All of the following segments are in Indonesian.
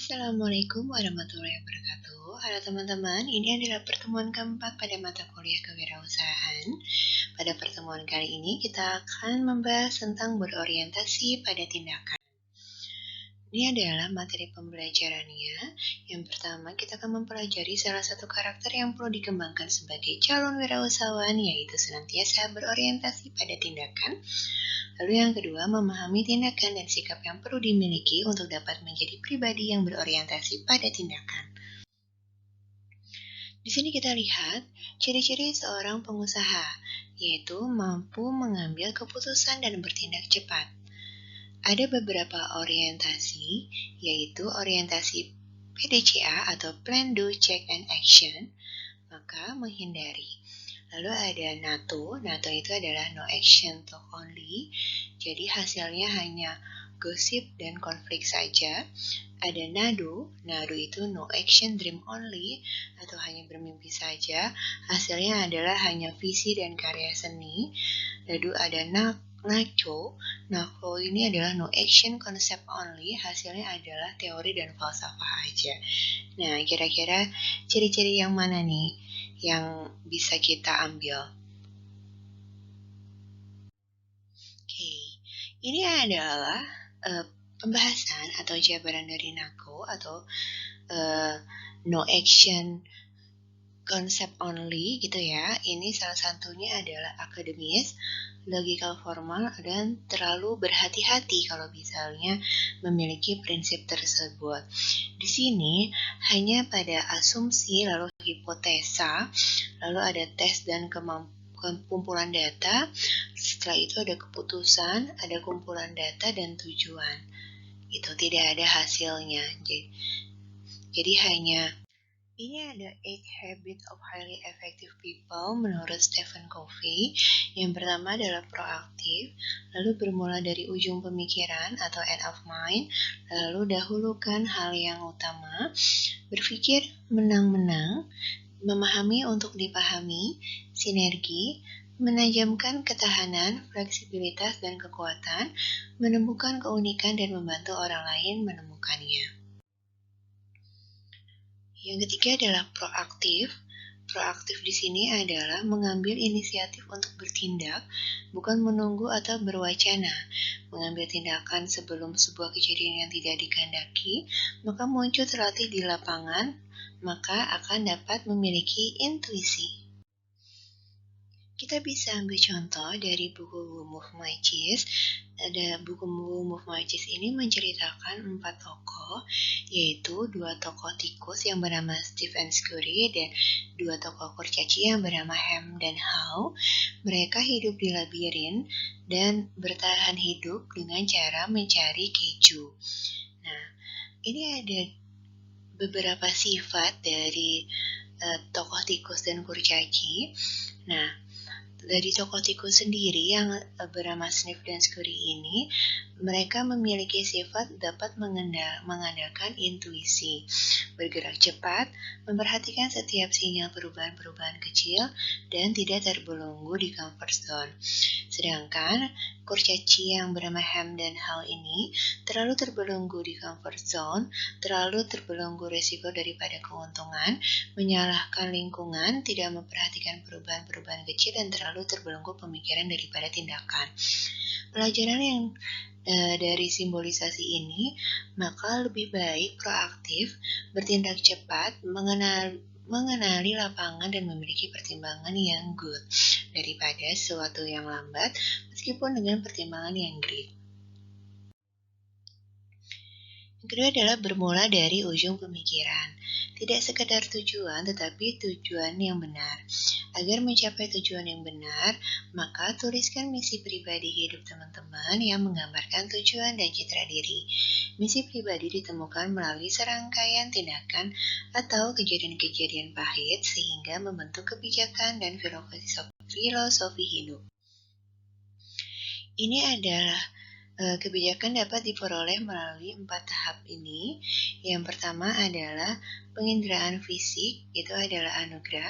Assalamualaikum warahmatullahi wabarakatuh. Halo teman-teman, ini adalah pertemuan keempat pada mata kuliah kewirausahaan. Pada pertemuan kali ini kita akan membahas tentang berorientasi pada tindakan. Ini adalah materi pembelajarannya. Yang pertama, kita akan mempelajari salah satu karakter yang perlu dikembangkan sebagai calon wirausahawan, yaitu senantiasa berorientasi pada tindakan. Lalu yang kedua, memahami tindakan dan sikap yang perlu dimiliki untuk dapat menjadi pribadi yang berorientasi pada tindakan. Di sini kita lihat ciri-ciri seorang pengusaha, yaitu mampu mengambil keputusan dan bertindak cepat. Ada beberapa orientasi, yaitu orientasi PDCA atau Plan, Do, Check, and Action, maka menghindari. Lalu ada NATO itu adalah No Action, Talk Only, jadi hasilnya hanya gosip dan konflik saja. Ada NADO itu No Action, Dream Only, atau hanya bermimpi saja, hasilnya adalah hanya visi dan karya seni. Lalu ada NACO ini adalah No Action, Concept Only, hasilnya adalah teori dan falsafah aja. Nah, kira-kira ciri-ciri yang mana nih yang bisa kita ambil? Oke, ini adalah pembahasan atau jabaran dari NACO atau No Action, Concept Only gitu ya. Ini salah satunya adalah akademis, logical formal, dan terlalu berhati-hati kalau misalnya memiliki prinsip tersebut. Di sini hanya pada asumsi, lalu hipotesa, lalu ada tes dan kumpulan data. Setelah itu ada keputusan, ada kumpulan data dan tujuan. Itu tidak ada hasilnya. Jadi hanya ini ada 8 Habits of Highly Effective People menurut Stephen Covey. Yang pertama adalah proaktif, lalu bermula dari ujung pemikiran atau end of mind, lalu dahulukan hal yang utama, berpikir menang-menang, memahami untuk dipahami, sinergi, menajamkan ketahanan, fleksibilitas, dan kekuatan, menemukan keunikan dan membantu orang lain menemukannya. Yang ketiga adalah proaktif. Proaktif di sini adalah mengambil inisiatif untuk bertindak, bukan menunggu atau berwacana. Mengambil tindakan sebelum sebuah kejadian yang tidak dikehendaki, maka muncul terlatih di lapangan, maka akan dapat memiliki intuisi. Kita bisa ambil contoh dari buku Move My Cheese. Ada buku Move My Cheese ini menceritakan 4 tokoh, yaitu 2 tokoh tikus yang bernama Steve and Scurry dan 2 tokoh kurcaci yang bernama Ham dan How. Mereka hidup di labirin dan bertahan hidup dengan cara mencari keju. Nah, ini ada beberapa sifat dari tokoh tikus dan kurcaci. Nah, dari tokoh tikus sendiri yang bernama Sniff dan Scurry ini, mereka memiliki sifat dapat mengandalkan intuisi, bergerak cepat, memperhatikan setiap sinyal perubahan-perubahan kecil, dan tidak terbelenggu di comfort zone. Sedangkan kurcaci yang bernama Ham dan Hal ini terlalu terbelenggu di comfort zone, terlalu terbelenggu risiko daripada keuntungan, menyalahkan lingkungan, tidak memperhatikan perubahan-perubahan kecil, dan terlalu terbelenggu pemikiran daripada tindakan. Pelajaran yang dari simbolisasi ini, maka lebih baik proaktif, bertindak cepat, mengenali lapangan dan memiliki pertimbangan yang good daripada sesuatu yang lambat meskipun dengan pertimbangan yang great. Yang kedua adalah bermula dari ujung pemikiran. Tidak sekedar tujuan, tetapi tujuan yang benar. Agar mencapai tujuan yang benar, maka tuliskan misi pribadi hidup teman-teman yang menggambarkan tujuan dan citra diri. Misi pribadi ditemukan melalui serangkaian tindakan atau kejadian-kejadian pahit sehingga membentuk kebijakan dan filosofi hidup. Ini adalah kebijakan dapat diperoleh melalui 4 tahap ini. Yang pertama adalah penginderaan fisik, itu adalah anugerah.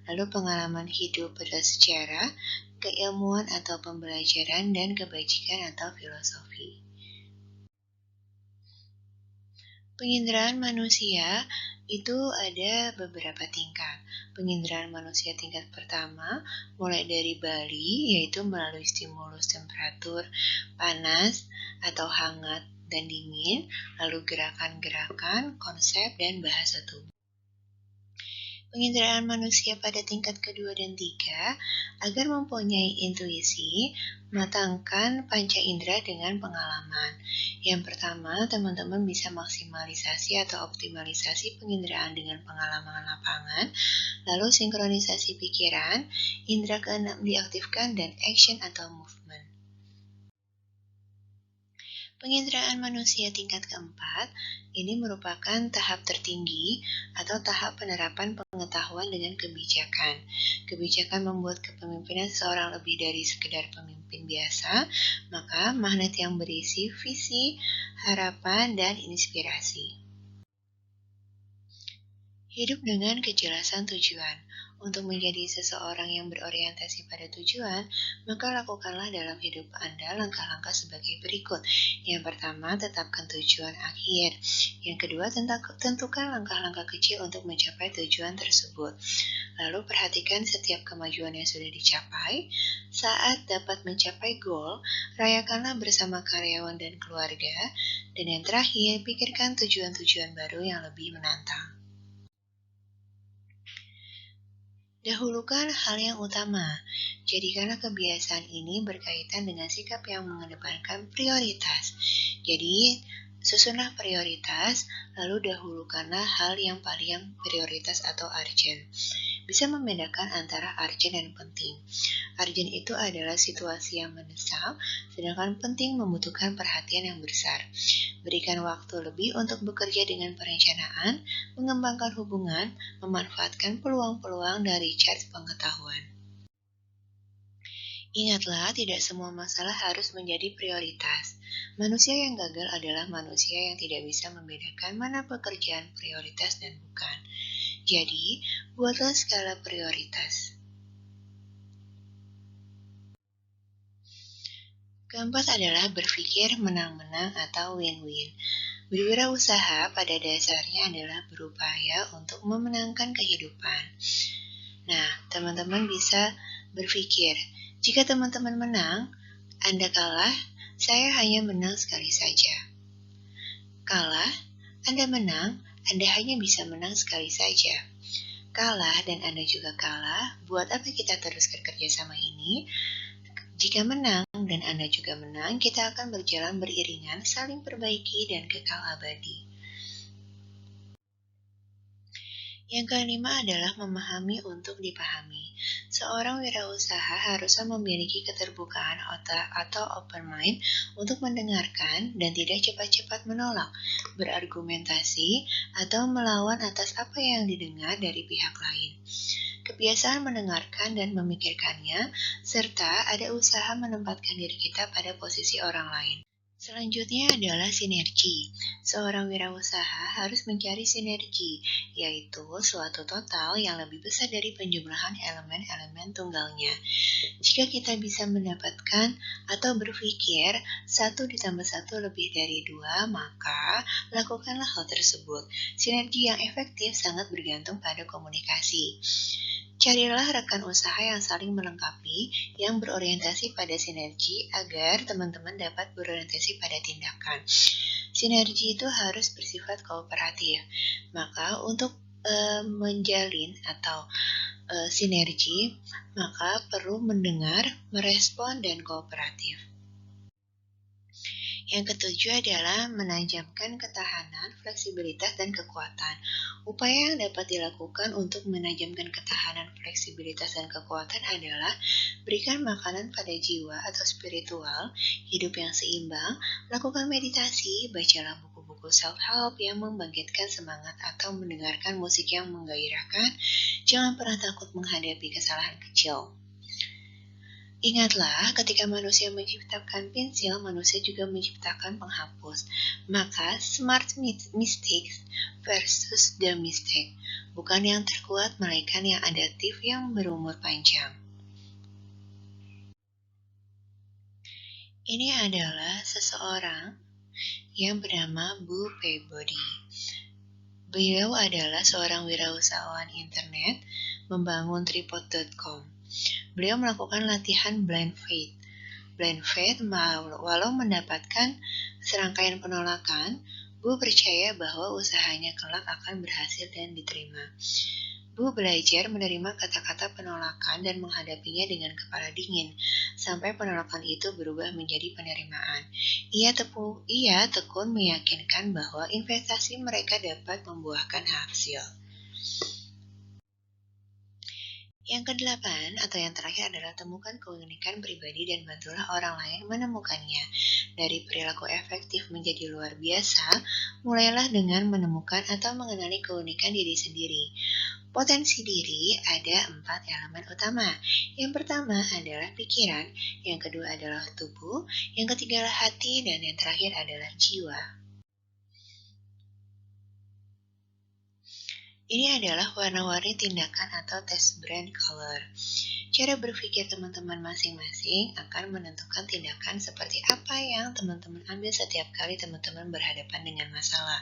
Lalu pengalaman hidup pada sejarah, keilmuan atau pembelajaran, dan kebajikan atau filosofi. Penginderaan manusia itu ada beberapa tingkat. Penginderaan manusia tingkat pertama mulai dari Bali, yaitu melalui stimulus temperatur panas atau hangat dan dingin, lalu gerakan-gerakan, konsep, dan bahasa tubuh. Penginderaan manusia pada tingkat kedua dan tiga, agar mempunyai intuisi, matangkan panca indera dengan pengalaman. Yang pertama, teman-teman bisa maksimalisasi atau optimalisasi penginderaan dengan pengalaman lapangan, lalu sinkronisasi pikiran, indera keenam diaktifkan, dan action atau movement. Penginderaan manusia tingkat keempat, ini merupakan tahap tertinggi atau tahap penerapan pengetahuan dengan kebijakan. Kebijakan membuat kepemimpinan seseorang lebih dari sekedar pemimpin biasa, maka magnet yang berisi visi, harapan, dan inspirasi. Hidup dengan kejelasan tujuan. Untuk menjadi seseorang yang berorientasi pada tujuan, maka lakukanlah dalam hidup Anda langkah-langkah sebagai berikut. Yang pertama, tetapkan tujuan akhir. Yang kedua, tentukan langkah-langkah kecil untuk mencapai tujuan tersebut. Lalu perhatikan setiap kemajuan yang sudah dicapai. Saat dapat mencapai goal, rayakanlah bersama karyawan dan keluarga. Dan yang terakhir, pikirkan tujuan-tujuan baru yang lebih menantang. Dahulukan hal yang utama. Jadikanlah kebiasaan ini berkaitan dengan sikap yang mengedepankan prioritas. Jadi, susunlah prioritas, lalu dahulukanlah hal yang paling prioritas atau urgent. Bisa membedakan antara urgent dan penting. Urgent itu adalah situasi yang mendesak, sedangkan penting membutuhkan perhatian yang besar. Berikan waktu lebih untuk bekerja dengan perencanaan, mengembangkan hubungan, memanfaatkan peluang-peluang dari charge pengetahuan. Ingatlah, tidak semua masalah harus menjadi prioritas. Manusia yang gagal adalah manusia yang tidak bisa membedakan mana pekerjaan prioritas dan bukan. Jadi, buatlah skala prioritas. Keempat adalah berpikir menang-menang atau win-win. Berwirausaha pada dasarnya adalah berupaya untuk memenangkan kehidupan. Nah, teman-teman bisa berpikir, jika teman-teman menang, Anda kalah, saya hanya menang sekali saja. Kalah, Anda menang, Anda hanya bisa menang sekali saja. Kalah dan Anda juga kalah, buat apa kita terus kerja sama ini? Jika menang dan Anda juga menang, kita akan berjalan beriringan, saling perbaiki, dan kekal abadi. Yang kelima adalah memahami untuk dipahami. Seorang wirausaha harusnya memiliki keterbukaan otak atau open mind untuk mendengarkan dan tidak cepat-cepat menolak, berargumentasi, atau melawan atas apa yang didengar dari pihak lain. Kebiasaan mendengarkan dan memikirkannya, serta ada usaha menempatkan diri kita pada posisi orang lain. Selanjutnya adalah sinergi. Seorang wirausaha harus mencari sinergi, yaitu suatu total yang lebih besar dari penjumlahan elemen-elemen tunggalnya. Jika kita bisa mendapatkan atau berpikir 1 ditambah 1 lebih dari 2, maka lakukanlah hal tersebut. Sinergi yang efektif sangat bergantung pada komunikasi. Carilah rekan usaha yang saling melengkapi, yang berorientasi pada sinergi agar teman-teman dapat berorientasi pada tindakan. Sinergi itu harus bersifat kooperatif. Maka untuk menjalin atau sinergi, maka perlu mendengar, merespon, dan kooperatif. Yang ketujuh adalah menajamkan ketahanan, fleksibilitas, dan kekuatan. Upaya yang dapat dilakukan untuk menajamkan ketahanan, fleksibilitas, dan kekuatan adalah berikan makanan pada jiwa atau spiritual, hidup yang seimbang, lakukan meditasi, bacalah buku-buku self-help yang membangkitkan semangat atau mendengarkan musik yang menggairahkan. Jangan pernah takut menghadapi kesalahan kecil. Ingatlah, ketika manusia menciptakan pensil, manusia juga menciptakan penghapus. Maka, smart mistakes versus the mistake. Bukan yang terkuat, melainkan yang adaptif yang berumur panjang. Ini adalah seseorang yang bernama Bu Peabody. Beliau adalah seorang wirausahawan internet, membangun tripod.com. Beliau melakukan latihan blind faith. Blind faith, walau mendapatkan serangkaian penolakan, Bu percaya bahwa usahanya kelak akan berhasil dan diterima. Bu belajar menerima kata-kata penolakan dan menghadapinya dengan kepala dingin, sampai penolakan itu berubah menjadi penerimaan. Ia tekun meyakinkan bahwa investasi mereka dapat membuahkan hasil. Yang kedelapan atau yang terakhir adalah temukan keunikan pribadi dan bantulah orang lain menemukannya. Dari perilaku efektif menjadi luar biasa, mulailah dengan menemukan atau mengenali keunikan diri sendiri. Potensi diri ada 4 elemen utama. Yang pertama adalah pikiran, yang kedua adalah tubuh, yang ketiga adalah hati, dan yang terakhir adalah jiwa. Ini adalah warna-warni tindakan atau tes brand color. Cara berpikir teman-teman masing-masing akan menentukan tindakan seperti apa yang teman-teman ambil setiap kali teman-teman berhadapan dengan masalah.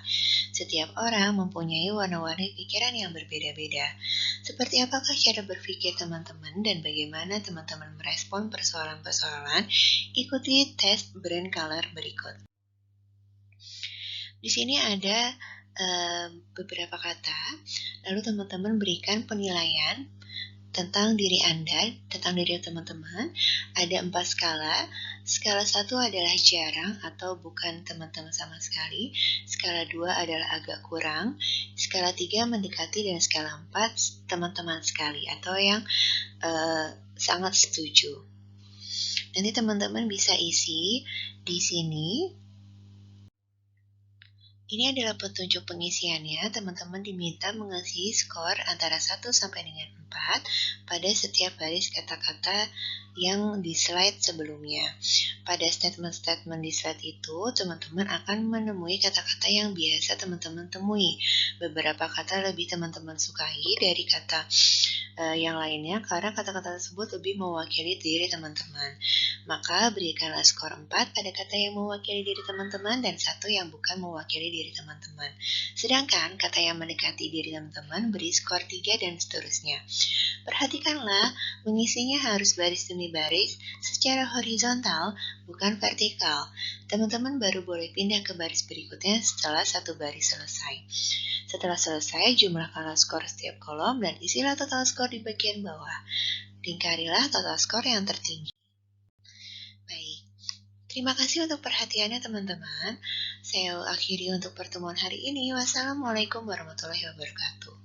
Setiap orang mempunyai warna-warni pikiran yang berbeda-beda. Seperti apakah cara berpikir teman-teman dan bagaimana teman-teman merespon persoalan-persoalan? Ikuti tes brand color berikut. Di sini ada beberapa kata, lalu teman-teman berikan penilaian tentang diri Anda, tentang diri teman-teman. Ada 4 skala. Skala 1 adalah jarang atau bukan teman-teman sama sekali. Skala 2 adalah agak kurang. Skala 3 mendekati, dan skala 4 teman-teman sekali atau yang sangat setuju. Nanti teman-teman bisa isi di sini. Ini adalah petunjuk pengisiannya. Teman-teman diminta mengisi skor antara 1 sampai dengan 4 pada setiap baris kata-kata yang di slide sebelumnya. Pada statement-statement di slide itu, teman-teman akan menemui kata-kata yang biasa teman-teman temui. Beberapa kata lebih teman-teman sukai dari kata yang lainnya karena kata-kata tersebut lebih mewakili diri teman-teman. Maka berikanlah skor 4 pada kata yang mewakili diri teman-teman dan 1 yang bukan mewakili diri teman-teman. Sedangkan kata yang mendekati diri teman-teman beri skor 3 dan seterusnya. Perhatikanlah, mengisinya harus baris demi baris secara horizontal, bukan vertikal. Teman-teman baru boleh pindah ke baris berikutnya setelah satu baris selesai. Setelah selesai, jumlahkanlah skor setiap kolom dan isilah total skor di bagian bawah. Lingkarilah total skor yang tertinggi. Baik, terima kasih untuk perhatiannya teman-teman. Saya akhiri untuk pertemuan hari ini. Wassalamualaikum warahmatullahi wabarakatuh.